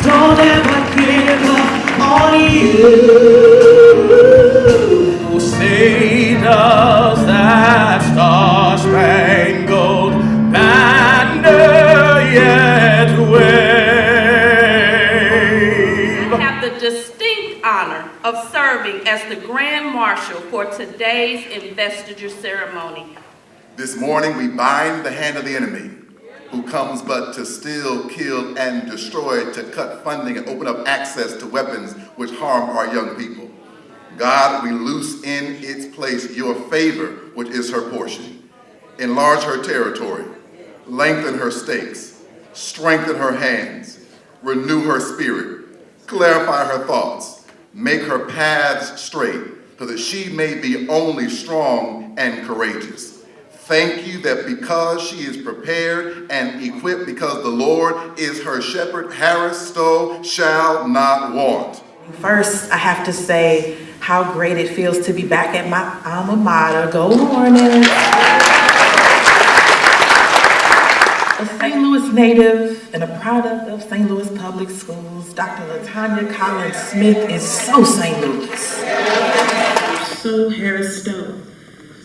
Don't ever give up on you. Oh, say does that star-spangled banner yet wave? I have the distinct honor of serving as the Grand Marshal for today's investiture ceremony. This morning we bind the hand of the enemy, who comes but to steal, kill, and destroy, to cut funding and open up access to weapons which harm our young people. God, we loose in its place your favor, which is her portion. Enlarge her territory, lengthen her stakes, strengthen her hands, renew her spirit, clarify her thoughts, make her paths straight, so that she may be only strong and courageous. Thank you that because she is prepared and equipped, because the Lord is her shepherd, Harris-Stowe shall not want. First, I have to say how great it feels to be back at my alma mater. Go Hornets! A St. Louis native and a product of St. Louis Public Schools, Dr. LaTonia Collins Smith is so St. Louis. So Harris-Stowe.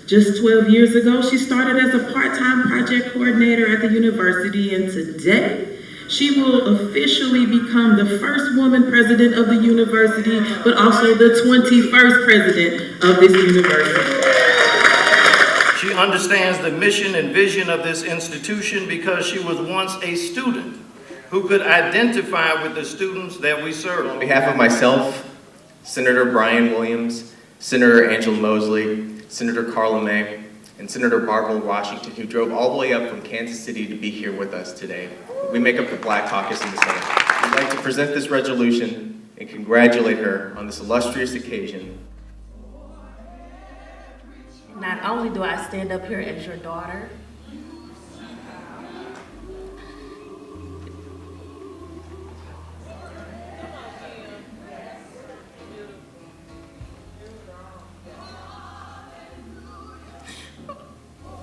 Just 12 years ago, she started as a part-time project coordinator at the university, and today, she will officially become the first woman president of the university, but also the 21st president of this university. She understands the mission and vision of this institution because she was once a student who could identify with the students that we serve. On behalf of myself, Senator Brian Williams, Senator Angela Mosley, Senator Carla May, and Senator Barbara Washington, who drove all the way up from Kansas City to be here with us today. We make up the Black Caucus in the Senate. We'd like to present this resolution and congratulate her on this illustrious occasion. Not only do I stand up here as your daughter,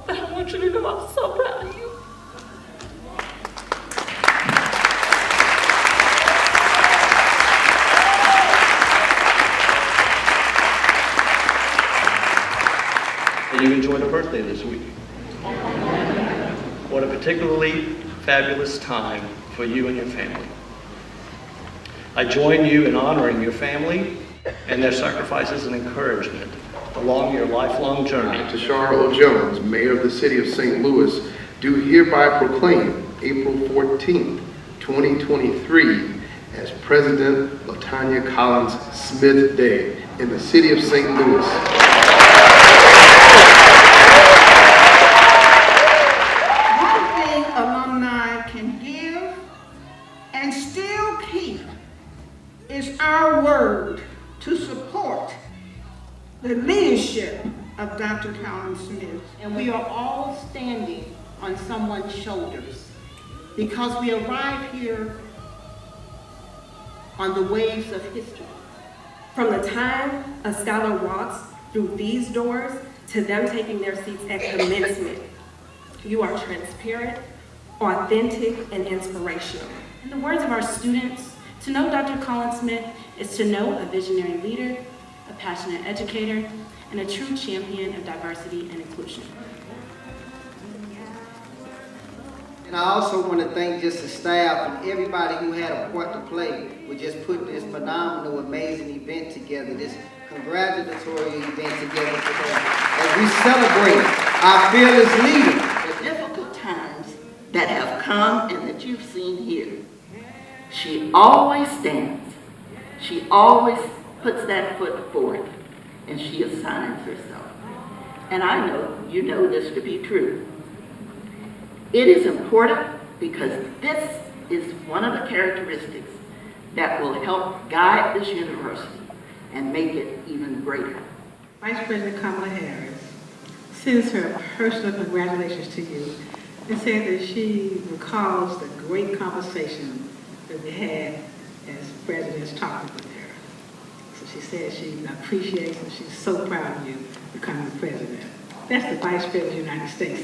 but I want you to know I'm so proud of you. And you enjoyed a birthday this week. What a particularly fabulous time for you and your family. I join you in honoring your family and their sacrifices and encouragement along your lifelong journey. Tashara O. Jones, Mayor of the City of St. Louis, do hereby proclaim April 14th, 2023 as President LaTonia Collins Smith Day in the City of St. Louis. One thing alumni can give and still keep is our word to support the leadership of Dr. Collins Smith. And we are all standing on someone's shoulders because we arrive here on the waves of history. From the time a scholar walks through these doors to them taking their seats at commencement, you are transparent, authentic, and inspirational. In the words of our students, to know Dr. Collins Smith is to know a visionary leader, a passionate educator, and a true champion of diversity and inclusion. And I also want to thank just the staff and everybody who had a part to play with just putting this phenomenal, amazing event together, this congratulatory event together today. As we celebrate our fearless leader. The difficult times that have come and that you've seen here, she always stands. She always puts that foot forward and she assigns herself. And I know you know this to be true. It is important because this is one of the characteristics that will help guide this university and make it even greater. Vice President Kamala Harris sends her personal congratulations to you and said that she recalls the great conversation that we had as presidents talking with her. So she said she appreciates and she's so proud of you becoming president. That's the Vice President of the United States.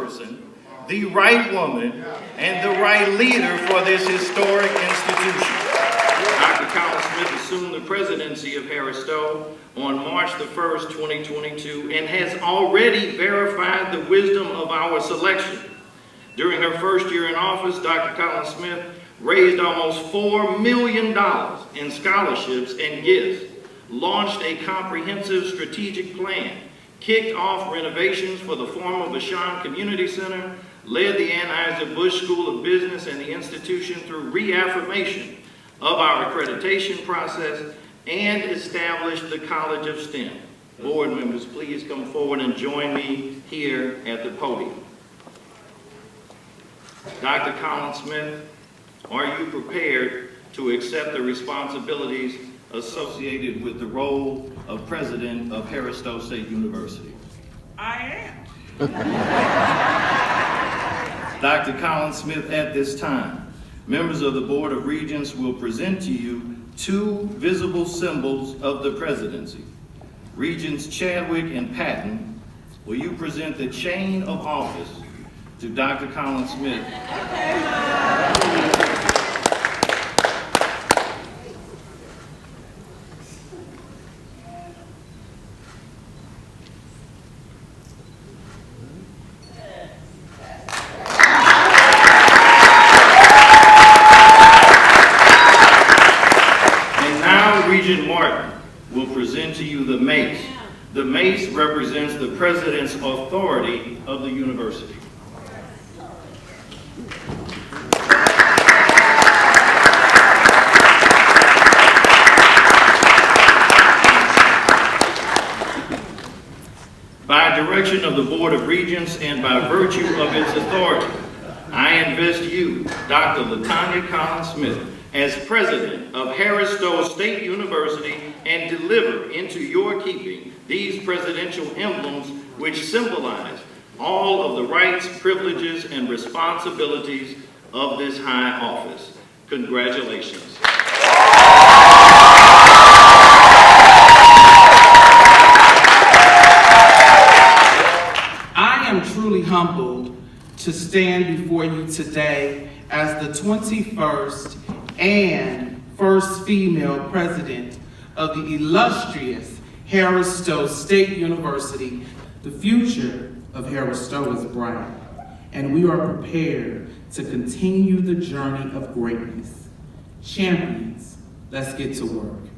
person, the right woman, and the right leader for this historic institution. Dr. Collins Smith assumed the presidency of Harris-Stowe on March the 1st, 2022, and has already verified the wisdom of our selection. During her first year in office, Dr. Collins Smith raised almost $4 million in scholarships and gifts, launched a comprehensive strategic plan, kicked off renovations for the former Vashon Community Center, led the Anheuser-Busch School of Business and the institution through reaffirmation of our accreditation process, and established the College of STEM. Board members, please come forward and join me here at the podium. Dr. Collins Smith, are you prepared to accept the responsibilities associated with the role of president of Harris-Stowe State University? I am. Dr. Collins Smith, at this time, members of the Board of Regents will present to you two visible symbols of the presidency. Regents Chadwick and Patton, will you present the chain of office to Dr. Collins Smith? Regent Martin will present to you the mace. The mace represents the president's authority of the university. By direction of the Board of Regents and by virtue of its authority, I invest you, Dr. LaTonia Collins Smith, as president of Harris-Stowe State University, and deliver into your keeping these presidential emblems which symbolize all of the rights, privileges, and responsibilities of this high office. Congratulations. I am truly humbled to stand before you today as the 21st and first female president of the illustrious Harris-Stowe State University. The future of Harris-Stowe is bright, and we are prepared to continue the journey of greatness. Champions, let's get to work.